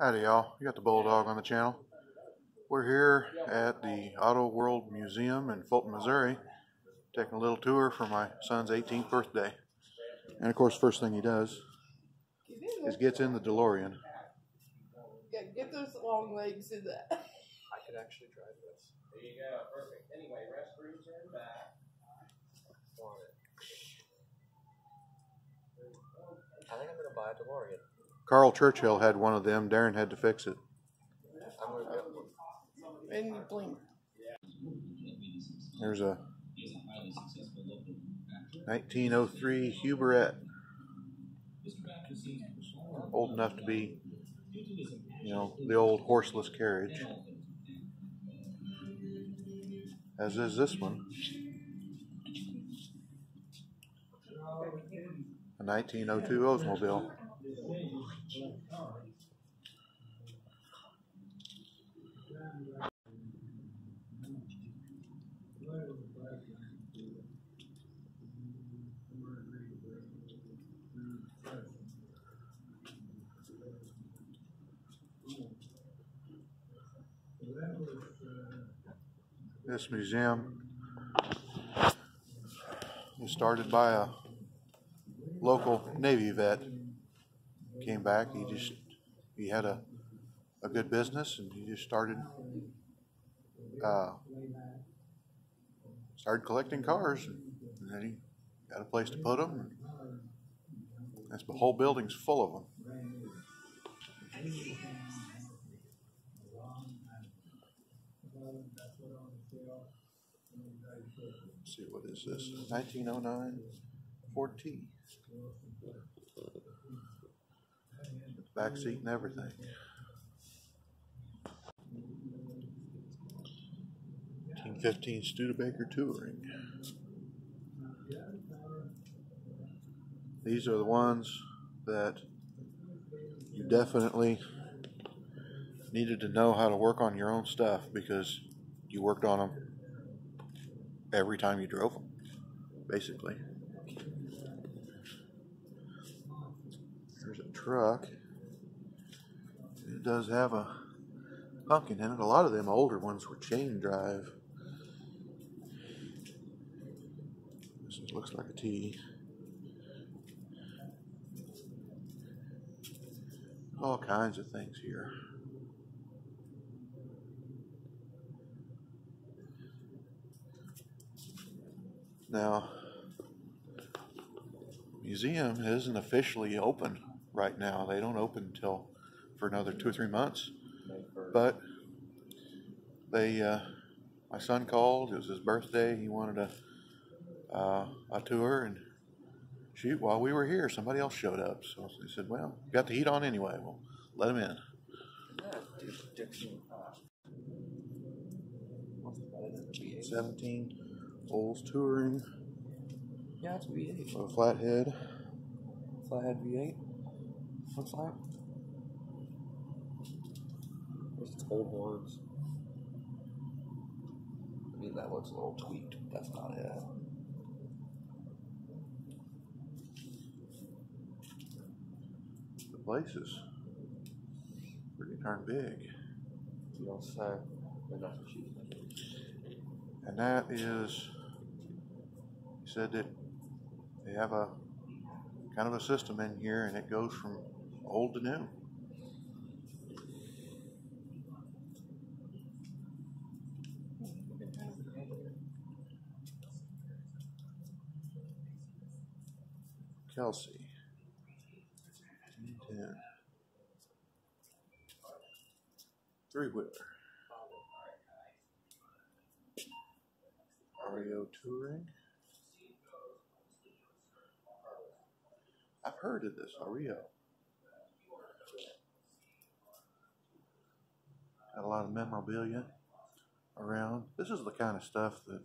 Howdy y'all, you got the Bulldog on the channel. We're here at the Auto World Museum in Fulton, Missouri, taking a little tour for my son's 18th birthday. And of course, first thing he does is gets in the DeLorean. Yeah, get those long legs in that. I could actually drive this. There you go, perfect. Anyway, restrooms are in back. I think I'm going to buy a DeLorean. Carl Churchill had one of them. Darren had to fix it. I'm going to get one. And you blink. There's a 1903 Huberette. Old enough to be, you know, the old horseless carriage. As is this one. A 1902 Oldsmobile. This museum was started by a local Navy vet. Came back, he had a good business, and he just started collecting cars, and then he got a place to put them. The whole building's full of them. Let's see, what is this? 1909 Ford T. With the back seat and everything. 1915 Studebaker Touring. These are the ones that you definitely needed to know how to work on your own stuff, because you worked on them every time you drove them, basically. There's a truck. It does have a pumpkin in it. A lot of them older ones were chain drive. This looks like a T. All kinds of things here. Now, the museum isn't officially open right now. They don't open until for another 2 or 3 months. But my son called. It was his birthday. He wanted a tour, and shoot, while we were here, somebody else showed up. So they said, "Well, you got the heat on anyway. We'll let him in." V8. 17 Olds Touring. Yeah, it's a V8. With a flathead. Flathead V8. Looks like. There's its old horns. I mean, that looks a little tweaked. That's not it. The place is pretty darn big. You don't say. They're not cheap. And that is, he said that they have a kind of a system in here, and it goes from old to new. Kelsey. 10. Three-wheeler. REO Touring. I've heard of this, REO. Got a lot of memorabilia around. This is the kind of stuff that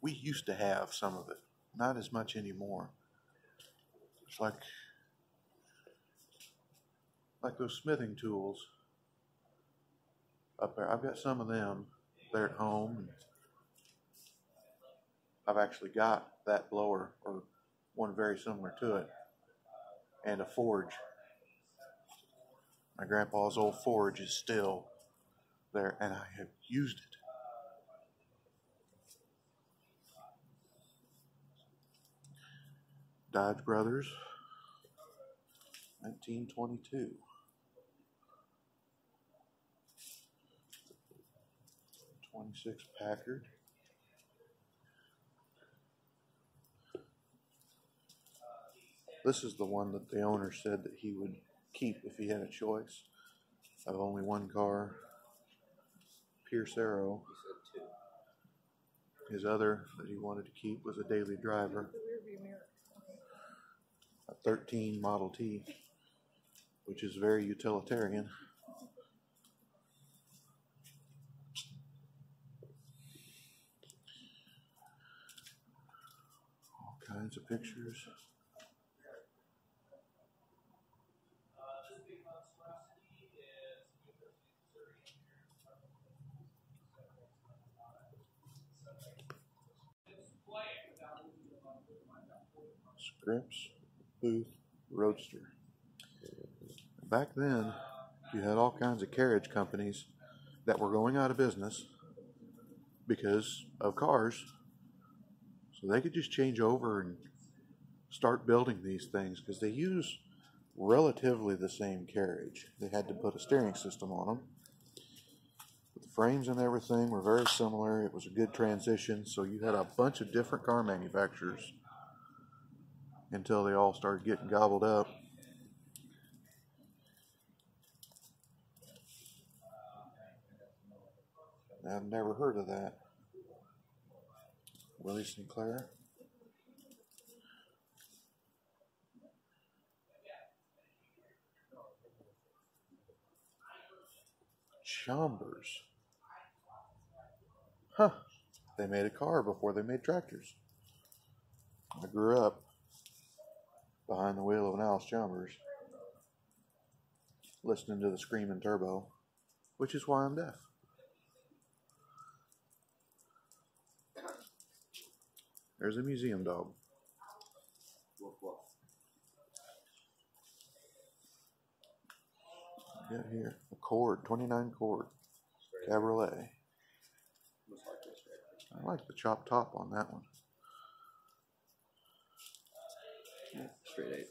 we used to have, some of it. Not as much anymore. It's like those smithing tools up there. I've got some of them there at home. I've actually got that blower, or one very similar to it, and a forge My grandpa's old Forge is still there, and I have used it. Dodge Brothers, 1922. 26 Packard. This is the one that the owner said that he would keep if he had a choice of only one car. Pierce Arrow. His other that he wanted to keep was a daily driver. A 13 Model T, which is very utilitarian. All kinds of pictures. Scripps, Booth, Roadster. Back then, you had all kinds of carriage companies that were going out of business because of cars. So they could just change over and start building these things because they use relatively the same carriage. They had to put a steering system on them. But the frames and everything were very similar. It was a good transition. So you had a bunch of different car manufacturers until they all started getting gobbled up. I've never heard of that. Willie Sinclair. Chambers. Huh. They made a car before they made tractors. I grew up behind the wheel of an Alice Chambers, listening to the Screaming Turbo, which is why I'm deaf. There's a museum dog. Got here a Cord, 29 Cord, Cabriolet. I like the chopped top on that one. Yeah, straight 8.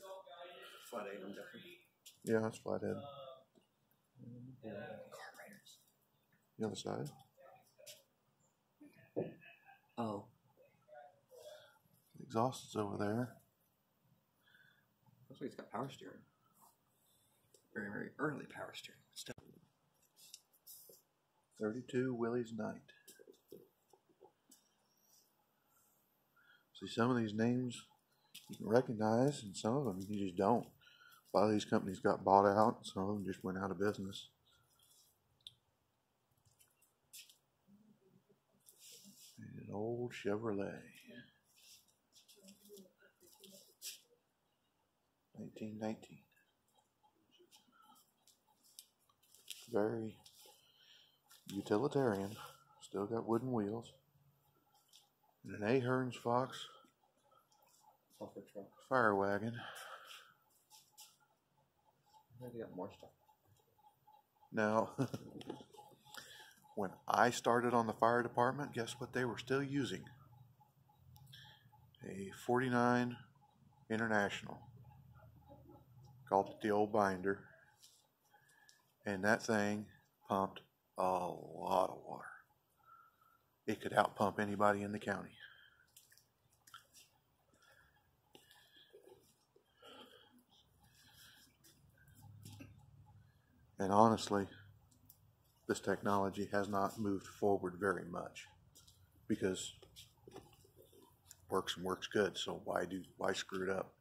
Flat 8, I'm different. Yeah, it's flathead. Carburetors. The other side. Oh. The exhaust is over there. Looks like it's got power steering. Very, very early power steering. Still. 32 Willie's Night. See, some of these names you can recognize, and some of them you just don't. A lot of these companies got bought out, and some of them just went out of business. And an old Chevrolet. 1919. Very utilitarian. Still got wooden wheels. And an Ahern's Fox fire wagon. Maybe got more stuff. Now, when I started on the fire department, guess what they were still using? A 49 International. Called it the old binder. And that thing pumped a lot of water. It could outpump anybody in the county. And honestly, this technology has not moved forward very much because works and works good. So why screw it up?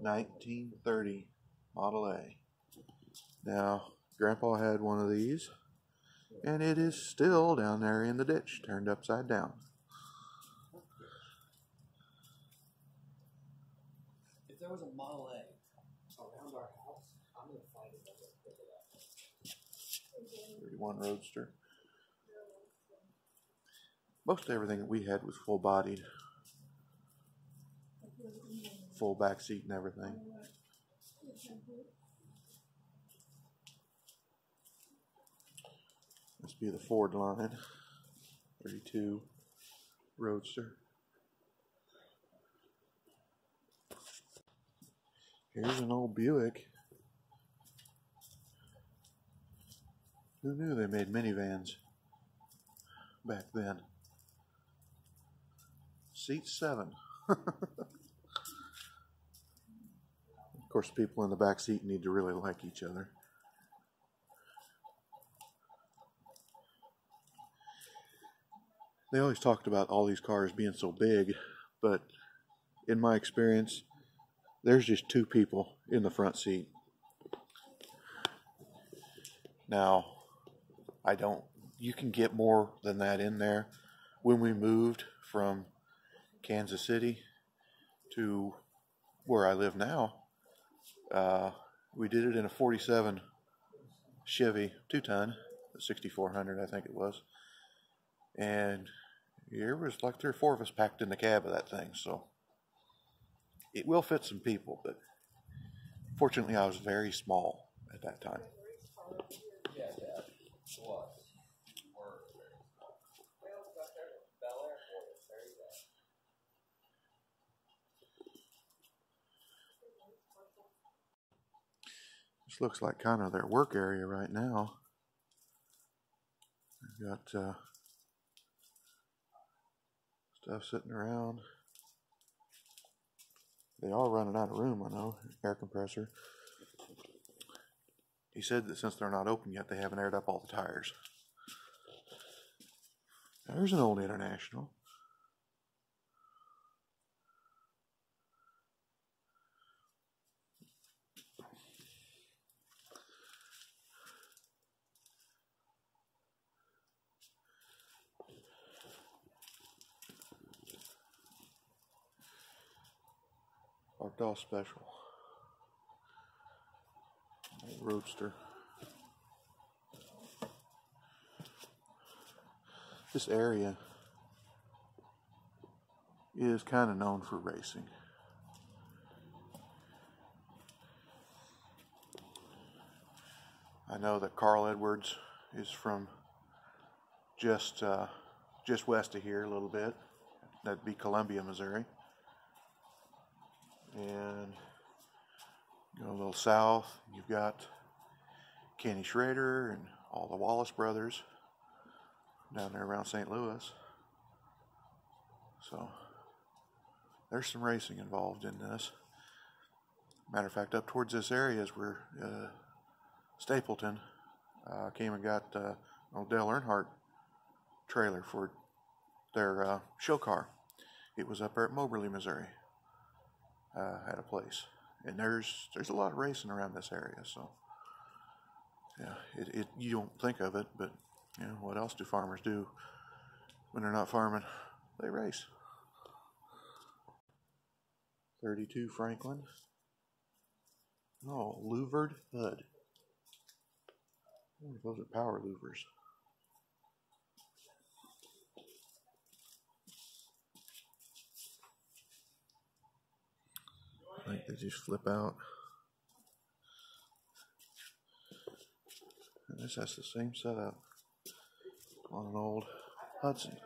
1930 Model A. Now, Grandpa had one of these, and it is still down there in the ditch, turned upside down. If there was a Model A around our house, I'm going to find it and pick it up. 31 Roadster. Most everything that we had was full-bodied. full back seat and everything. Must be the Ford line. 32 Roadster. Here's an old Buick. Who knew they made minivans back then? Seat 7. Of course, people in the back seat need to really like each other. They always talked about all these cars being so big, but in my experience, there's just 2 people in the front seat. Now, you can get more than that in there. When we moved from Kansas City to where I live now, we did it in a 47 Chevy 2-ton, 6400 I think it was. And there was like 3 or 4 of us packed in the cab of that thing, so it will fit some people, but fortunately I was very small at that time. This looks like kind of their work area right now. They've got stuff sitting around. They are running out of room, I know. Air compressor. He said that since they're not open yet, they haven't aired up all the tires. There's an old International. Doll special. Roadster. This area is kind of known for racing. I know that Carl Edwards is from just west of here a little bit. That'd be Columbia, Missouri. And go a little south, you've got Kenny Schrader and all the Wallace brothers down there around St. Louis. So there's some racing involved in this. Matter of fact, up towards this area is where Stapleton came and got old Dale Earnhardt trailer for their show car. It was up there at Moberly, Missouri. At a place, and there's a lot of racing around this area. So yeah, you don't think of it, but you know what else do farmers do when they're not farming? They race. 32 Franklin. Oh, louvered hood. I wonder if those are power louvers. I think they just flip out. And this has the same setup on an old Hudson.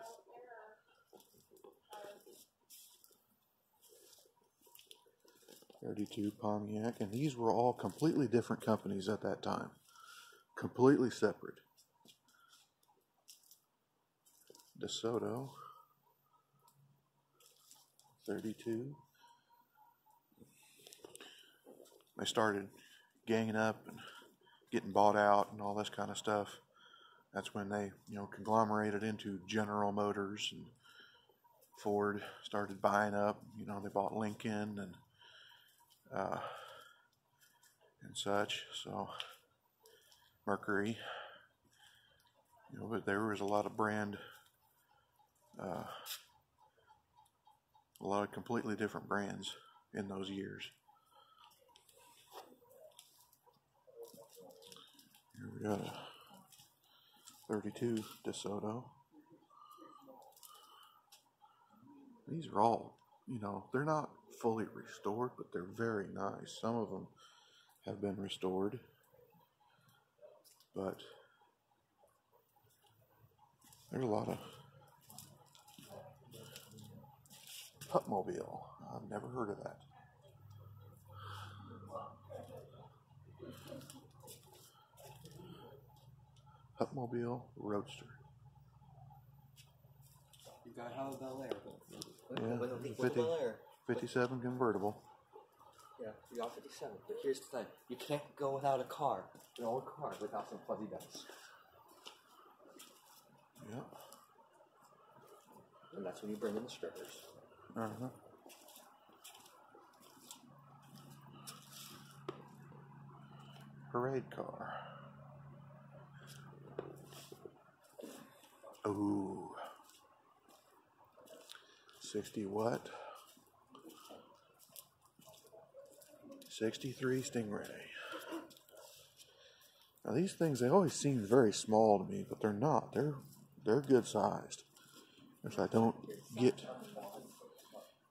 '32 Pontiac, and these were all completely different companies at that time. Completely separate. DeSoto. 32. They started ganging up and getting bought out and all this kind of stuff. That's when they, conglomerated into General Motors, and Ford started buying up. They bought Lincoln and such. So Mercury. But there was a lot of brand, a lot of completely different brands in those years. Here we got a 32 DeSoto. These are all you know, they're not fully restored, but they're very nice. Some of them have been restored, but there's a lot of Pupmobile. I've never heard of that. Pupmobile Roadster. You got how Bel Air. Yeah, 50, Bel Air. 57 convertible. Yeah, we got 57. But here's the thing: you can't go without a car, an old car, without some fuzzy bells. Yep. And that's when you bring in the strippers. Uh-huh. Parade car. Ooh. 60 what? 63 Stingray. Now these things, they always seem very small to me, but they're not. They're good sized. If I don't get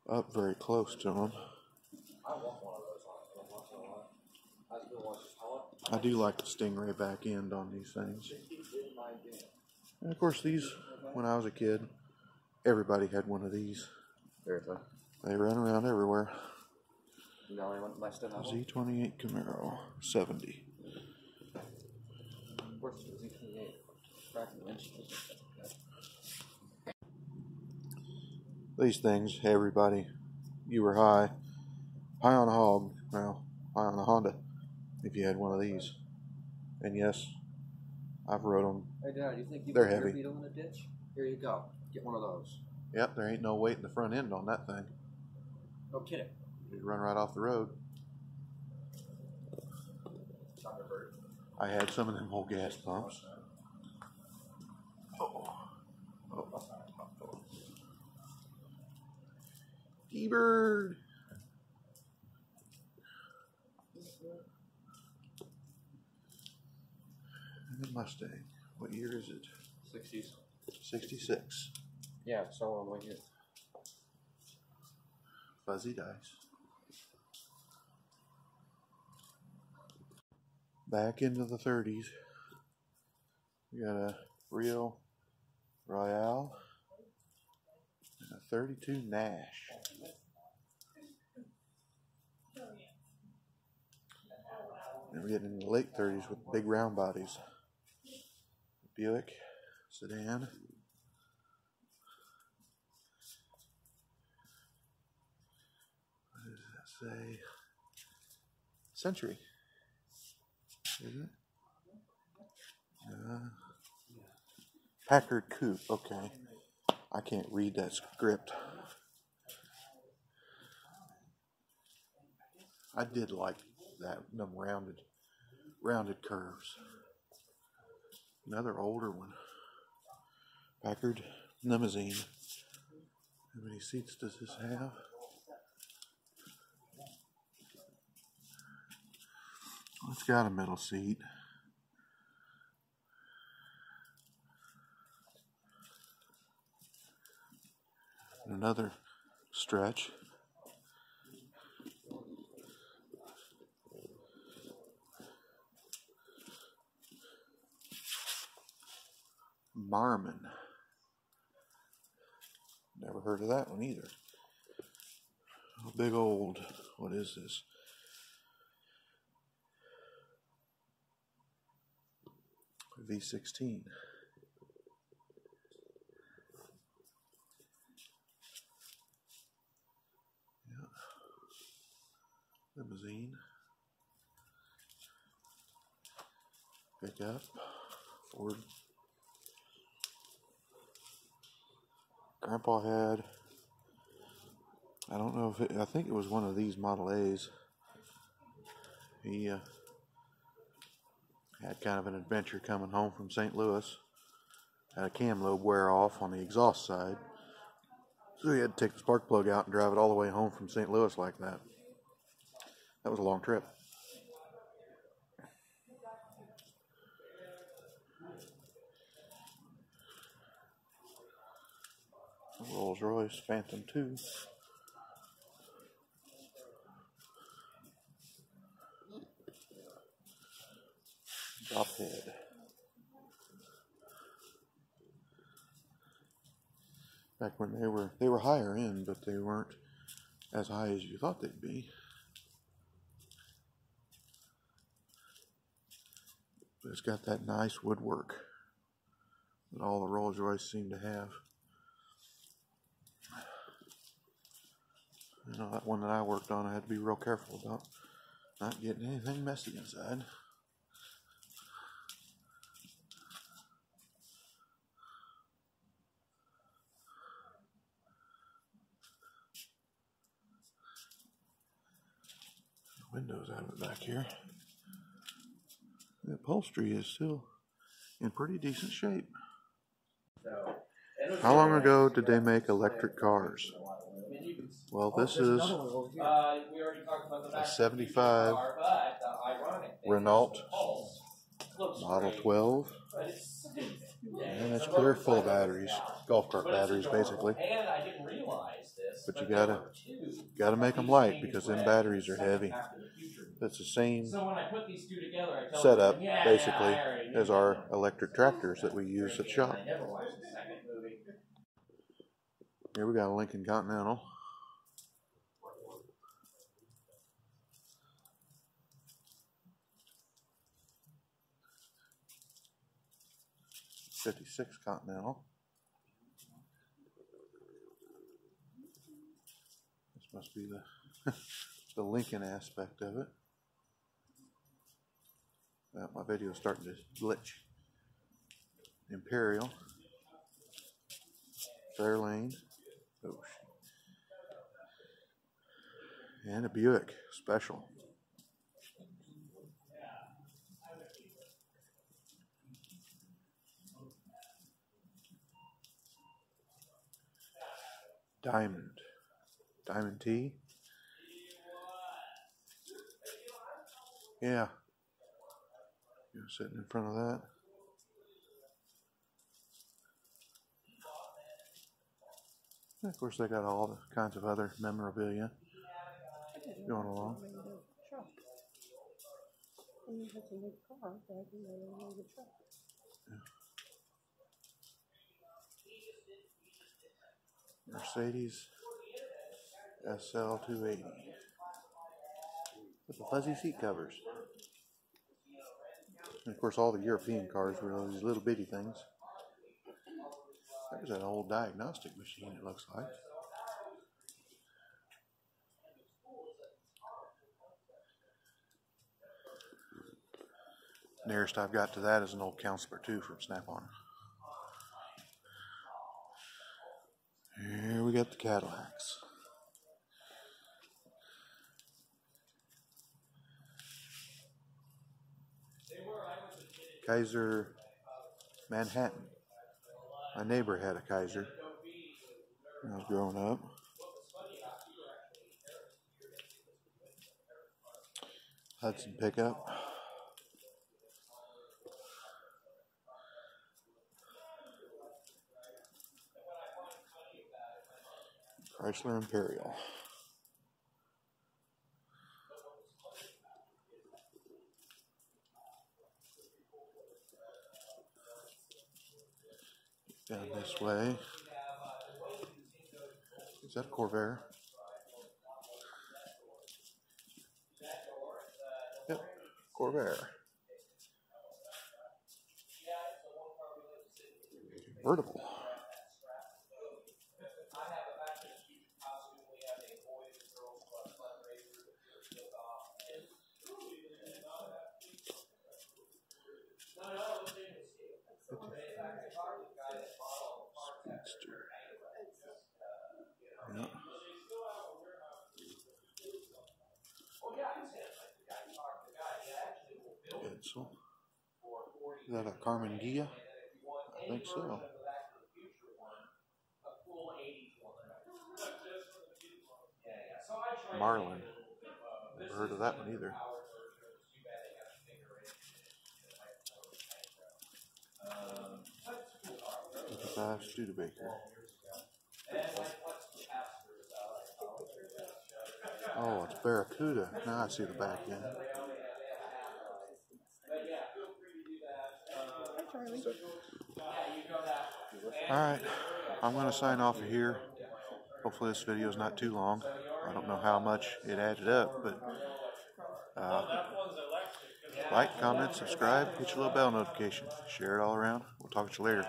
up very close to them. I do like the Stingray back end on these things. And of course these, when I was a kid, everybody had one of these. Seriously? They ran around everywhere. You know anyone might still have one? Z28 Camaro, 70. Of course, the Z28. Cracking windshield. These things, everybody, you were high on a hog, well, high on a Honda, if you had one of these. And yes, I've rode them. Hey Dad, you think you They're put your heavy. Beetle in a ditch? Here you go. Get one of those. Yep, there ain't no weight in the front end on that thing. No kidding. You run right off the road. Thunderbird. I had some of them old gas pumps. Oh. T-Bird. And a Mustang. What year is it? 60s. 66. Yeah, so on my here. Fuzzy dice. Back into the 30s. We got a Rio Royale and a 32 Nash. And we're getting in the late 30s with big round bodies. Buick sedan. What does that say? Century. Is it? Packard Coupe. Okay. I can't read that script. I did like that, them rounded curves. Another older one. Packard limousine. How many seats does this have? It's got a middle seat. Another stretch. Marmon. Never heard of that one either. A big old, what is this? V16. Yeah. Limousine. Pickup. Ford. Grandpa had, I don't know if it, I think it was one of these Model A's. He had kind of an adventure coming home from St. Louis. Had a cam lobe wear off on the exhaust side. So he had to take the spark plug out and drive it all the way home from St. Louis like that. That was a long trip. Rolls Royce Phantom 2. Drop head. Back when they were higher end, but they weren't as high as you thought they'd be. But it's got that nice woodwork that all the Rolls Royce seem to have. You know, that one that I worked on, I had to be real careful about not getting anything messy inside. Windows out of it back here. The upholstery is still in pretty decent shape. How long ago did they make electric cars? Well, this is a 75 Renault Model 12. And it's clear full of batteries, golf cart batteries basically. But you gotta make them light because them batteries are heavy. It's the same setup basically as our electric tractors that we use at shop. Here we got a Lincoln Continental. '56 Continental. This must be the the Lincoln aspect of it. Well, my video is starting to glitch. Imperial. Fairlane. Oh, and a Buick Special. Diamond T. Yeah. You're sitting in front of that. And of course, they got all the kinds of other memorabilia going along. Mercedes SL 280 with the fuzzy seat covers. And of course, all the European cars were these little bitty things. There's an old diagnostic machine, it looks like. Nearest I've got to that is an old Counselor 2 from Snap-on. Here we got the Cadillacs. Kaiser Manhattan. My neighbor had a Kaiser when I was growing up. Hudson pickup. Chrysler Imperial. Down this way. Is that a Corvair? Yep, Corvair. Convertible. Speedster. Yeah. Edsel. Is that a Carmen Gia? I think so. Marlin. Never heard of that one either. 55 Studebaker. Oh, it's Barracuda. Now I see the back end. Charlie. Alright, I'm going to sign off of here. Hopefully this video is not too long. I don't know how much it added up, but like, comment, subscribe, hit your little bell notification. Share it all around. We'll talk to you later.